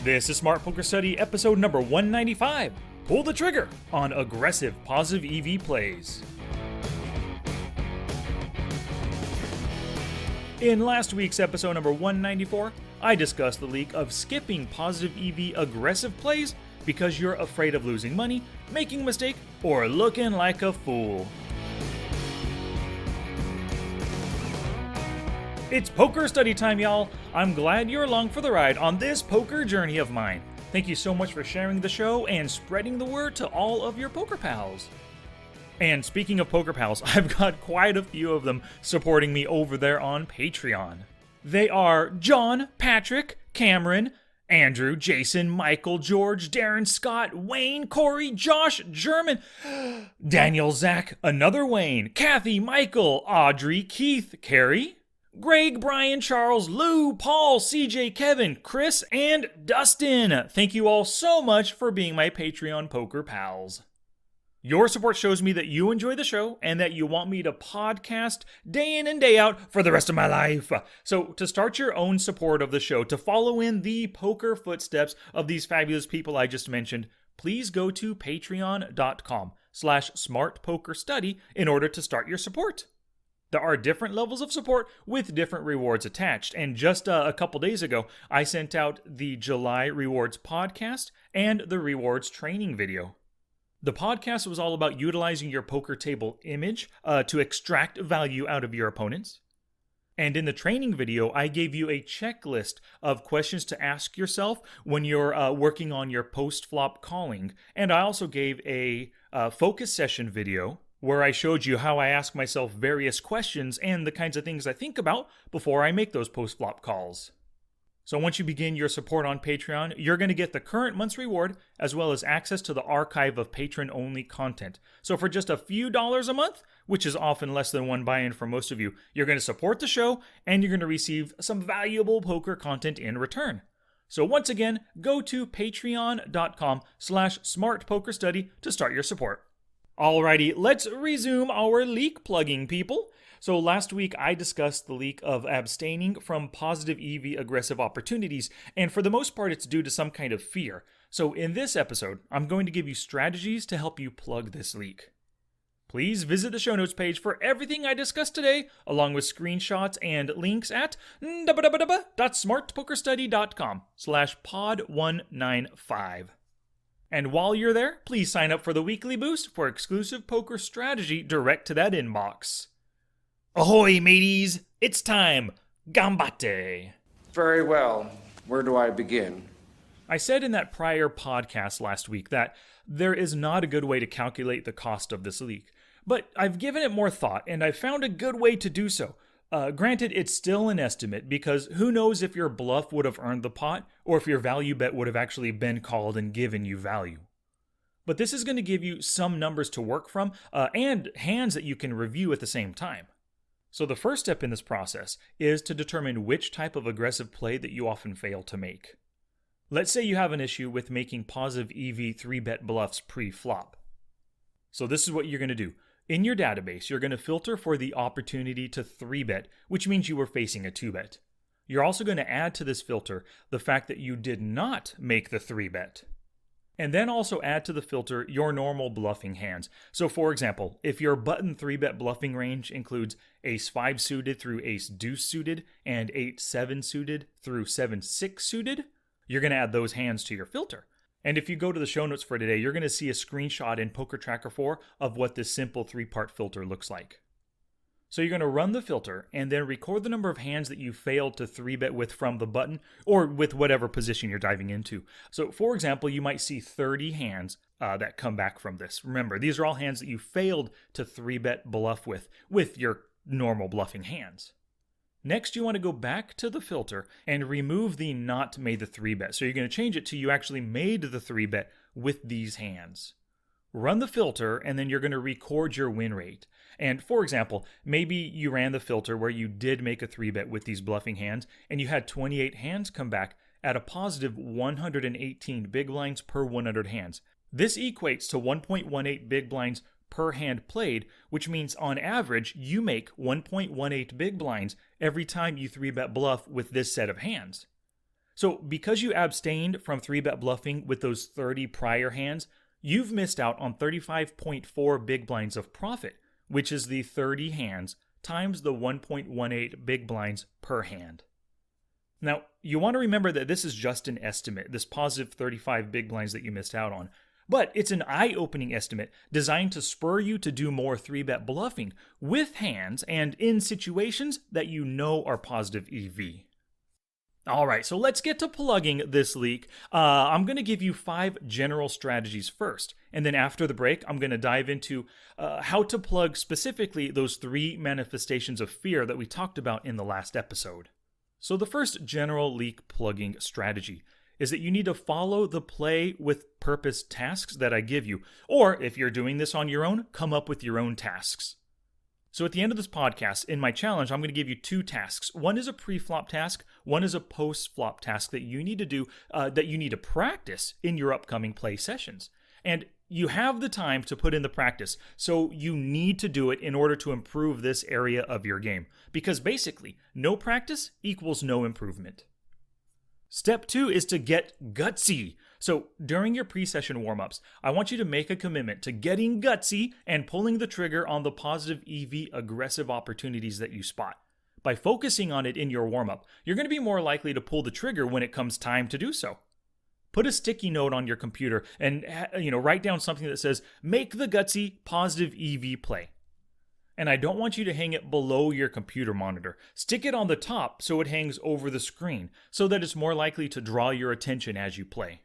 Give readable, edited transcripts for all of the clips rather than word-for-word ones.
This is Smart Poker Study episode number 195. Pull the trigger on aggressive positive EV plays. In last week's episode number 194, I discussed the leak of skipping positive EV aggressive plays because you're afraid of losing money, making a mistake, or looking like a fool. It's poker study time, y'all. I'm glad you're along for the ride on this poker journey of mine. Thank you so much for sharing the show and spreading the word to all of your poker pals. And speaking of poker pals, I've got quite a few of them supporting me over there on Patreon. They are John, Patrick, Cameron, Andrew, Jason, Michael, George, Darren, Scott, Wayne, Corey, Josh, German, Daniel, Zach, another Wayne, Kathy, Michael, Audrey, Keith, Carrie, Greg, Brian, Charles, Lou, Paul, CJ, Kevin, Chris, and Dustin. Thank you all so much for being my Patreon poker pals. Your support shows me that you enjoy the show and that you want me to podcast day in and day out for the rest of my life. So to start your own support of the show, to follow in the poker footsteps of these fabulous people I just mentioned, please go to patreon.com/smartpokerstudy in order to start your support. There are different levels of support with different rewards attached, and just a couple days ago, I sent out the July Rewards podcast and the Rewards training video. The podcast was all about utilizing your poker table image to extract value out of your opponents. And in the training video, I gave you a checklist of questions to ask yourself when you're working on your post-flop calling. And I also gave a focus session video where I showed you how I ask myself various questions and the kinds of things I think about before I make those post-flop calls. So once you begin your support on Patreon, you're going to get the current month's reward as well as access to the archive of patron-only content. So for just a few dollars a month, which is often less than one buy-in for most of you, you're going to support the show and you're going to receive some valuable poker content in return. So once again, go to patreon.com/smartpokerstudy to start your support. Alrighty, let's resume our leak plugging, people. So last week I discussed the leak of abstaining from positive EV aggressive opportunities, and for the most part it's due to some kind of fear. So in this episode, I'm going to give you strategies to help you plug this leak. Please visit the show notes page for everything I discussed today, along with screenshots and links at www.smartpokerstudy.com/pod195. And while you're there, please sign up for the weekly boost for exclusive poker strategy direct to that inbox. Ahoy, mateys! It's time! Gambate! Very well. Where do I begin? I said in that prior podcast last week that there is not a good way to calculate the cost of this leak. But I've given it more thought, and I've found a good way to do so. Granted, it's still an estimate, because who knows if your bluff would have earned the pot, or if your value bet would have actually been called and given you value. But this is going to give you some numbers to work from, and hands that you can review at the same time. So the first step in this process is to determine which type of aggressive play that you often fail to make. Let's say you have an issue with making positive EV 3-bet bluffs pre-flop. So this is what you're going to do. In your database, you're going to filter for the opportunity to 3-bet, which means you were facing a 2-bet. You're also going to add to this filter the fact that you did not make the 3-bet. And then also add to the filter your normal bluffing hands. So for example, if your button 3-bet bluffing range includes ace-5 suited through ace-deuce suited and 8-7 suited through 7-6 suited, you're going to add those hands to your filter. And if you go to the show notes for today, you're going to see a screenshot in Poker Tracker 4 of what this simple 3-part filter looks like. So you're going to run the filter and then record the number of hands that you failed to 3-bet with from the button or with whatever position you're diving into. So for example, you might see 30 hands that come back from this. Remember, these are all hands that you failed to 3-bet bluff with your normal bluffing hands. Next, you want to go back to the filter and remove the not made the 3-bet. So you're going to change it to you actually made the 3-bet with these hands. Run the filter, and then you're going to record your win rate. And for example, maybe you ran the filter where you did make a 3-bet with these bluffing hands, and you had 28 hands come back at a positive 118 big blinds per 100 hands. This equates to 1.18 big blinds per hand played, which means on average, you make 1.18 big blinds every time you 3-bet bluff with this set of hands. So because you abstained from 3-bet bluffing with those 30 prior hands, you've missed out on 35.4 big blinds of profit, which is the 30 hands times the 1.18 big blinds per hand. Now, you want to remember that this is just an estimate, this positive 35 big blinds that you missed out on. But it's an eye-opening estimate designed to spur you to do more 3-bet bluffing with hands and in situations that you know are positive EV. Alright, so let's get to plugging this leak. I'm going to give you 5 general strategies first, and then after the break, I'm going to dive into how to plug specifically those 3 manifestations of fear that we talked about in the last episode. So the first general leak plugging strategy is that you need to follow the play with purpose tasks that I give you, or if you're doing this on your own, come up with your own tasks. So at the end of this podcast, in my challenge, I'm going to give you 2 tasks. One is a pre-flop task, one is a post-flop task that you need to do, that you need to practice in your upcoming play sessions. And you have the time to put in the practice, so you need to do it in order to improve this area of your game. Because basically, no practice equals no improvement. Step 2 is to get gutsy. So during your pre-session warm-ups, I want you to make a commitment to getting gutsy and pulling the trigger on the positive EV aggressive opportunities that you spot. By focusing on it in your warm-up, you're going to be more likely to pull the trigger when it comes time to do so. Put a sticky note on your computer and write down something that says, make the gutsy positive EV play. And I don't want you to hang it below your computer monitor. Stick it on the top so it hangs over the screen, so that it's more likely to draw your attention as you play.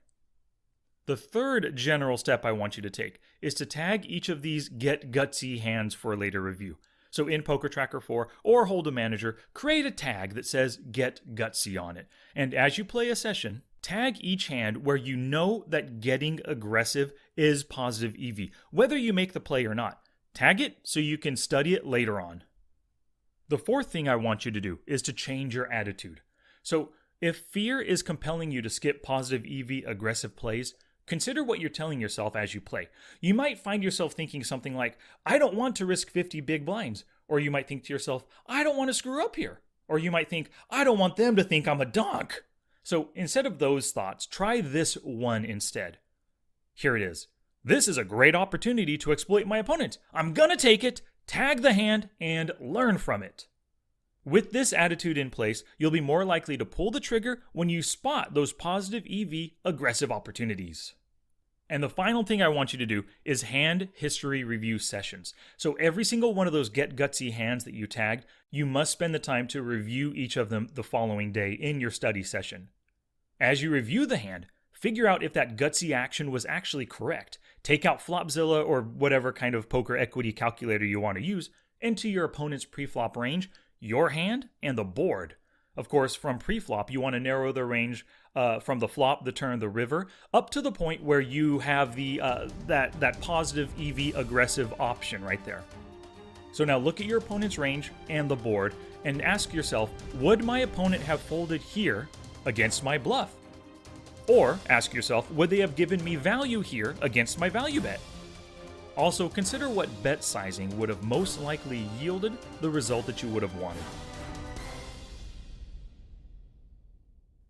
The third general step I want you to take is to tag each of these get gutsy hands for later review. So in Poker Tracker 4 or Hold'em Manager, create a tag that says get gutsy on it. And as you play a session, tag each hand where you know that getting aggressive is positive EV, whether you make the play or not. Tag it so you can study it later on. The fourth thing I want you to do is to change your attitude. So if fear is compelling you to skip positive EV aggressive plays, consider what you're telling yourself as you play. You might find yourself thinking something like, I don't want to risk 50 big blinds. Or you might think to yourself, I don't want to screw up here. Or you might think, I don't want them to think I'm a donk. So instead of those thoughts, try this one instead. Here it is. This is a great opportunity to exploit my opponent. I'm gonna take it, tag the hand, and learn from it. With this attitude in place, you'll be more likely to pull the trigger when you spot those positive EV aggressive opportunities. And the final thing I want you to do is hand history review sessions. So every single one of those get gutsy hands that you tagged, you must spend the time to review each of them the following day in your study session. As you review the hand, figure out if that gutsy action was actually correct. Take out Flopzilla or whatever kind of poker equity calculator you want to use, into your opponent's preflop range, your hand, and the board. Of course, from preflop, you want to narrow the range from the flop, the turn, the river, up to the point where you have the that positive EV aggressive option right there. So now look at your opponent's range and the board and ask yourself, would my opponent have folded here against my bluff? Or ask yourself, would they have given me value here against my value bet? Also, consider what bet sizing would have most likely yielded the result that you would have wanted.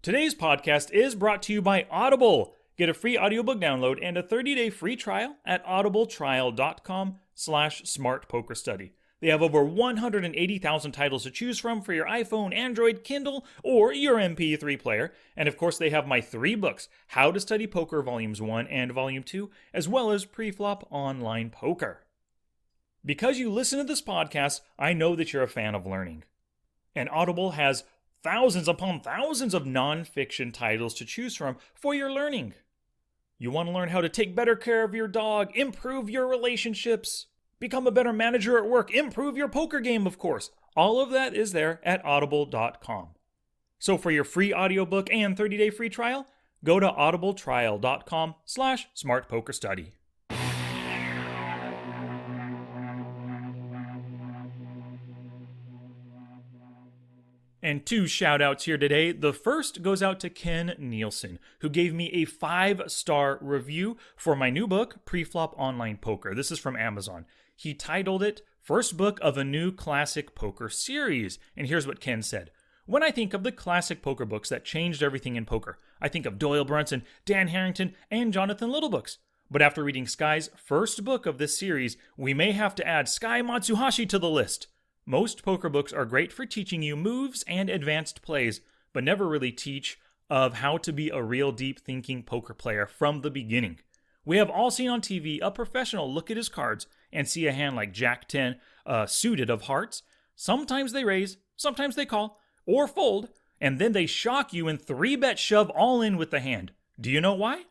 Today's podcast is brought to you by Audible. Get a free audiobook download and a 30-day free trial at audibletrial.com/smartpokerstudy. They have over 180,000 titles to choose from for your iPhone, Android, Kindle, or your MP3 player. And of course, they have my 3 books, How to Study Poker Volumes 1 and Volume 2, as well as Preflop Online Poker. Because you listen to this podcast, I know that you're a fan of learning. And Audible has thousands upon thousands of non-fiction titles to choose from for your learning. You want to learn how to take better care of your dog, improve your relationships, become a better manager at work, improve your poker game, of course. All of that is there at audible.com. So for your free audiobook and 30-day free trial, go to audibletrial.com/smartpokerstudy. And 2 shout-outs here today. The first goes out to Ken Nielsen, who gave me a 5-star review for my new book, Preflop Online Poker. This is from Amazon. He titled it, First Book of a New Classic Poker Series. And here's what Ken said. When I think of the classic poker books that changed everything in poker, I think of Doyle Brunson, Dan Harrington, and Jonathan Little books. But after reading Sky's first book of this series, we may have to add Sky Matsuhashi to the list. Most poker books are great for teaching you moves and advanced plays, but never really teach of how to be a real deep thinking poker player from the beginning. We have all seen on TV a professional look at his cards and see a hand like Jack 10, suited of hearts. Sometimes they raise, sometimes they call, or fold, and then they shock you and 3-bet shove all in with the hand. Do you know why?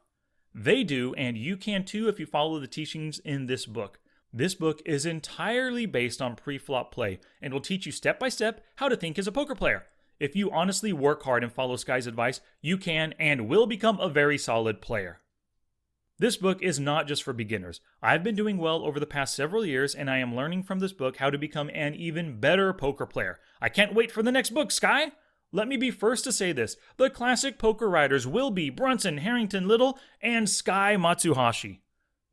They do, and you can too if you follow the teachings in this book. This book is entirely based on pre-flop play and will teach you step by step how to think as a poker player. If you honestly work hard and follow Sky's advice, you can and will become a very solid player. This book is not just for beginners. I've been doing well over the past several years, and I am learning from this book how to become an even better poker player. I can't wait for the next book, Sky! Let me be first to say this. The classic poker writers will be Brunson, Harrington, Little, and Sky Matsuhashi.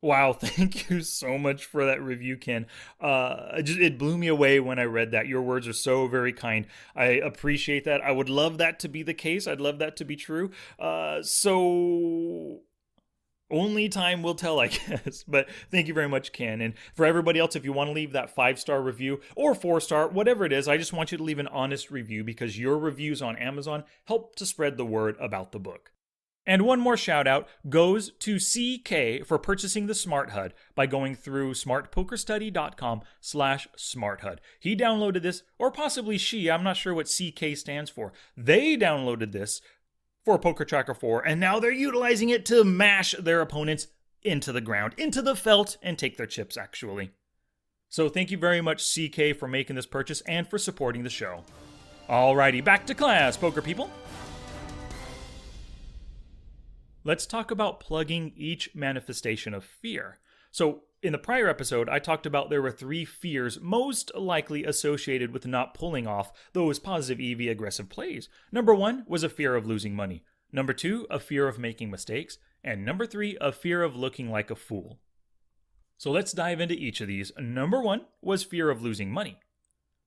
Wow, thank you so much for that review, Ken. It blew me away when I read that. Your words are so very kind. I appreciate that. I would love that to be the case. I'd love that to be true. So only time will tell, I guess. But thank you very much, Ken. And for everybody else, if you want to leave that 5-star review or 4-star, whatever it is, I just want you to leave an honest review because your reviews on Amazon help to spread the word about the book. And one more shout out goes to CK for purchasing the Smart HUD by going through smartpokerstudy.com/smarthud. He downloaded this, or possibly she, I'm not sure what CK stands for. They downloaded this for Poker Tracker 4, and now they're utilizing it to mash their opponents into the ground, into the felt, and take their chips, actually. So thank you very much, CK, for making this purchase and for supporting the show. Alrighty, back to class, poker people. Let's talk about plugging each manifestation of fear. So, in the prior episode, I talked about there were 3 fears most likely associated with not pulling off those positive EV aggressive plays. Number 1 was a fear of losing money. Number 2, a fear of making mistakes. And number 3, a fear of looking like a fool. So let's dive into each of these. Number 1 was fear of losing money.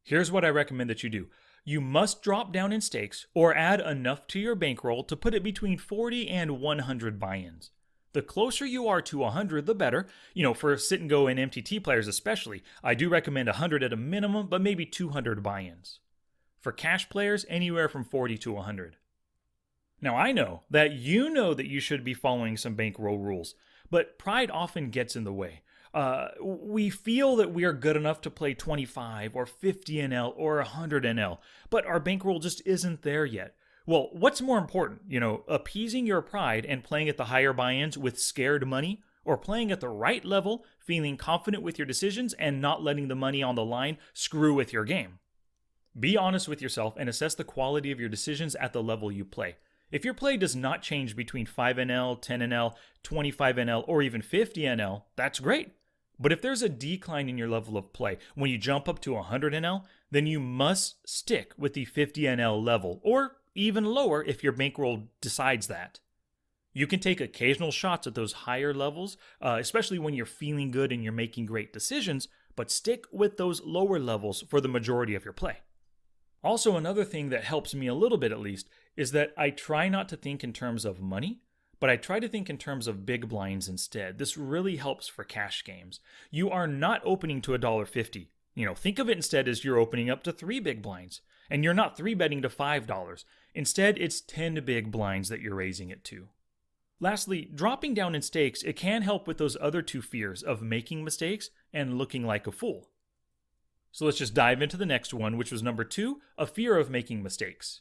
Here's what I recommend that you do. You must drop down in stakes or add enough to your bankroll to put it between 40 and 100 buy-ins. The closer you are to 100, the better. For sit and go and MTT players especially, I do recommend 100 at a minimum, but maybe 200 buy-ins. For cash players, anywhere from 40 to 100. Now I know that you should be following some bankroll rules, but pride often gets in the way. We feel that we are good enough to play 25 or 50 NL or 100 NL, but our bankroll just isn't there yet. Well, what's more important, appeasing your pride and playing at the higher buy-ins with scared money, or playing at the right level, feeling confident with your decisions and not letting the money on the line screw with your game? Be honest with yourself and assess the quality of your decisions at the level you play. If your play does not change between 5 NL, 10 NL, 25 NL, or even 50 NL, that's great. But if there's a decline in your level of play when you jump up to 100 NL, then you must stick with the 50 NL level, or even lower if your bankroll decides that. You can take occasional shots at those higher levels, especially when you're feeling good and you're making great decisions, but stick with those lower levels for the majority of your play. Also, another thing that helps me a little bit at least is that I try not to think in terms of money, but I try to think in terms of big blinds instead. This really helps for cash games. You are not opening to $1.50. Think of it instead as you're opening up to 3 big blinds. And you're not 3-betting to $5. Instead, it's 10 big blinds that you're raising it to. Lastly, dropping down in stakes, it can help with those other 2 fears of making mistakes and looking like a fool. So let's just dive into the next one, which was number 2, a fear of making mistakes.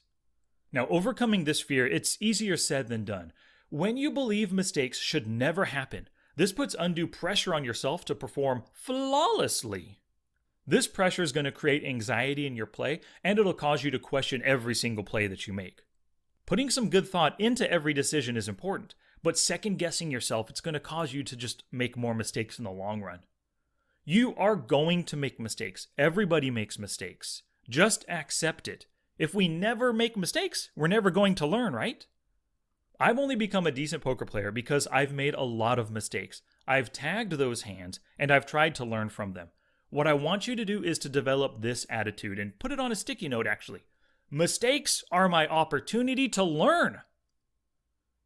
Now, overcoming this fear, it's easier said than done. When you believe mistakes should never happen, this puts undue pressure on yourself to perform flawlessly. This pressure is going to create anxiety in your play, and it'll cause you to question every single play that you make. Putting some good thought into every decision is important, but second-guessing yourself, it's going to cause you to just make more mistakes in the long run. You are going to make mistakes. Everybody makes mistakes. Just accept it. If we never make mistakes, we're never going to learn, right? I've only become a decent poker player because I've made a lot of mistakes. I've tagged those hands, and I've tried to learn from them. What I want you to do is to develop this attitude and put it on a sticky note, actually. Mistakes are my opportunity to learn.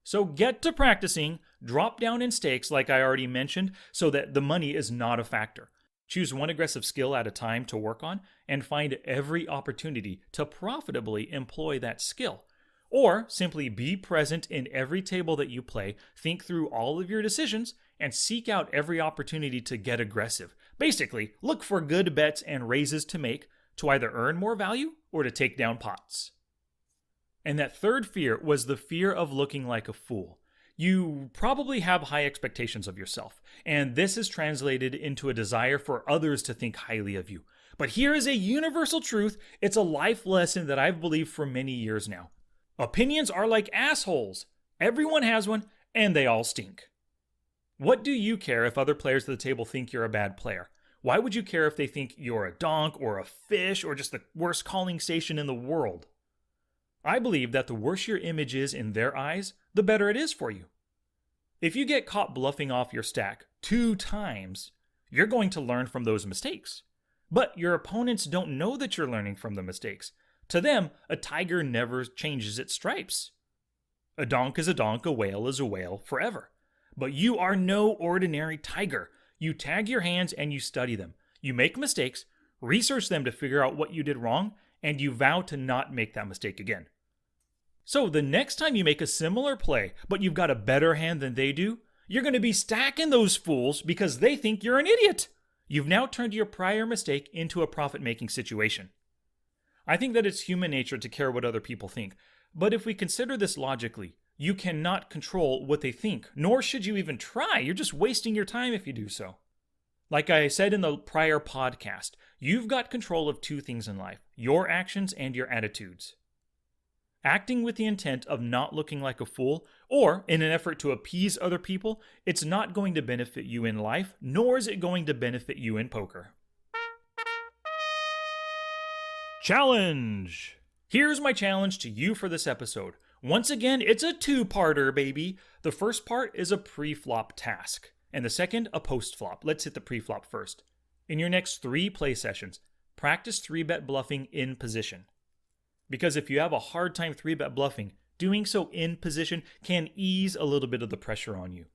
So get to practicing, drop down in stakes like I already mentioned, so that the money is not a factor. Choose one aggressive skill at a time to work on, and find every opportunity to profitably employ that skill. Or simply be present in every table that you play, think through all of your decisions, and seek out every opportunity to get aggressive. Basically, look for good bets and raises to make to either earn more value or to take down pots. And that third fear was the fear of looking like a fool. You probably have high expectations of yourself, and this is translated into a desire for others to think highly of you. But here is a universal truth. It's a life lesson that I've believed for many years now. Opinions are like assholes. Everyone has one, and they all stink. What do you care if other players at the table think you're a bad player? Why would you care if they think you're a donk or a fish or just the worst calling station in the world? I believe that the worse your image is in their eyes, the better it is for you. If you get caught bluffing off your stack 2 times, you're going to learn from those mistakes. But your opponents don't know that you're learning from the mistakes. To them, a tiger never changes its stripes. A donk is a donk, a whale is a whale, forever. But you are no ordinary tiger. You tag your hands and you study them. You make mistakes, research them to figure out what you did wrong, and you vow to not make that mistake again. So the next time you make a similar play, but you've got a better hand than they do, you're going to be stacking those fools because they think you're an idiot. You've now turned your prior mistake into a profit-making situation. I think that it's human nature to care what other people think, but if we consider this logically, you cannot control what they think, nor should you even try. You're just wasting your time if you do so. Like I said in the prior podcast, you've got control of 2 things in life, your actions and your attitudes. Acting with the intent of not looking like a fool, or in an effort to appease other people, it's not going to benefit you in life, nor is it going to benefit you in poker. Challenge! Here's my challenge to you for this episode. Once again, it's a 2-parter, baby. The first part is a pre-flop task, and the second, a post-flop. Let's hit the pre-flop first. In your next 3 play sessions, practice 3-bet bluffing in position. Because if you have a hard time 3-bet bluffing, doing so in position can ease a little bit of the pressure on you.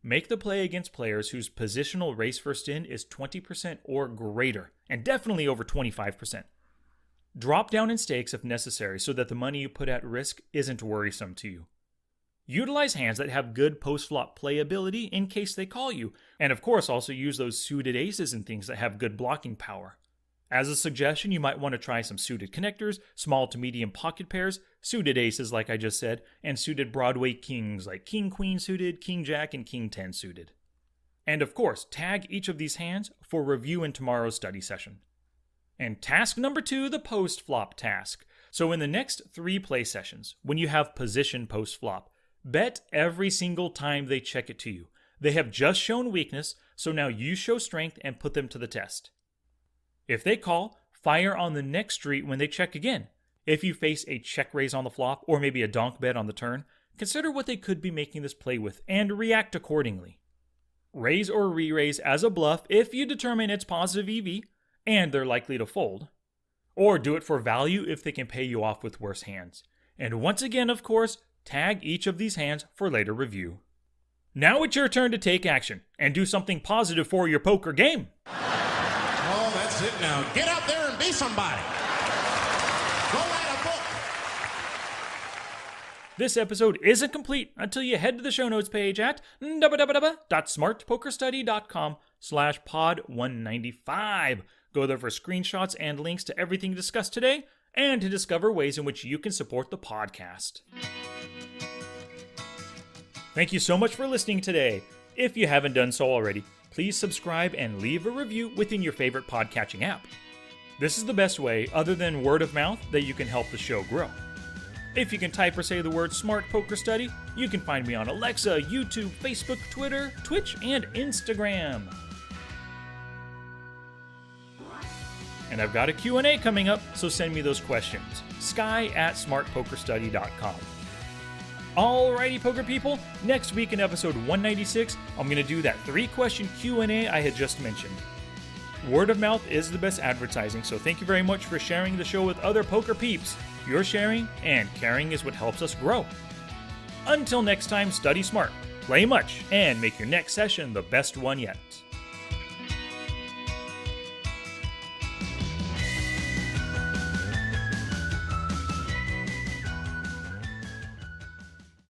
Make the play against players whose positional raise first in is 20% or greater, and definitely over 25%. Drop down in stakes if necessary so that the money you put at risk isn't worrisome to you. Utilize hands that have good post-flop playability in case they call you, and of course also use those suited aces and things that have good blocking power. As a suggestion, you might want to try some suited connectors, small to medium pocket pairs, suited aces like I just said, and suited Broadway kings like King-Queen suited, King-Jack, and King-10 suited. And of course, tag each of these hands for review in tomorrow's study session. And task number 2, the post-flop task. So in the next 3 play sessions, when you have position post-flop, bet every single time they check it to you. They have just shown weakness, so now you show strength and put them to the test. If they call, fire on the next street when they check again. If you face a check raise on the flop, or maybe a donk bet on the turn, consider what they could be making this play with, and react accordingly. Raise or re-raise as a bluff if you determine it's positive EV, and they're likely to fold. Or do it for value if they can pay you off with worse hands. And once again, of course, tag each of these hands for later review. Now it's your turn to take action, and do something positive for your poker game. Oh, that's it now. Get out there and be somebody. Go write a book. This episode isn't complete until you head to the show notes page at www.smartpokerstudy.com/pod195. Go there for screenshots and links to everything discussed today, and to discover ways in which you can support the podcast. Thank you so much for listening today. If you haven't done so already, please subscribe and leave a review within your favorite podcatching app. This is the best way, other than word of mouth, that you can help the show grow. If you can type or say the word Smart Poker Study, you can find me on Alexa, YouTube, Facebook, Twitter, Twitch, and Instagram. And I've got a Q&A coming up, so send me those questions. Sky@smartpokerstudy.com. Alrighty, poker people, next week in episode 196, I'm going to do that 3-question Q&A I had just mentioned. Word of mouth is the best advertising, so thank you very much for sharing the show with other poker peeps. Your sharing and caring is what helps us grow. Until next time, study smart, play much, and make your next session the best one yet.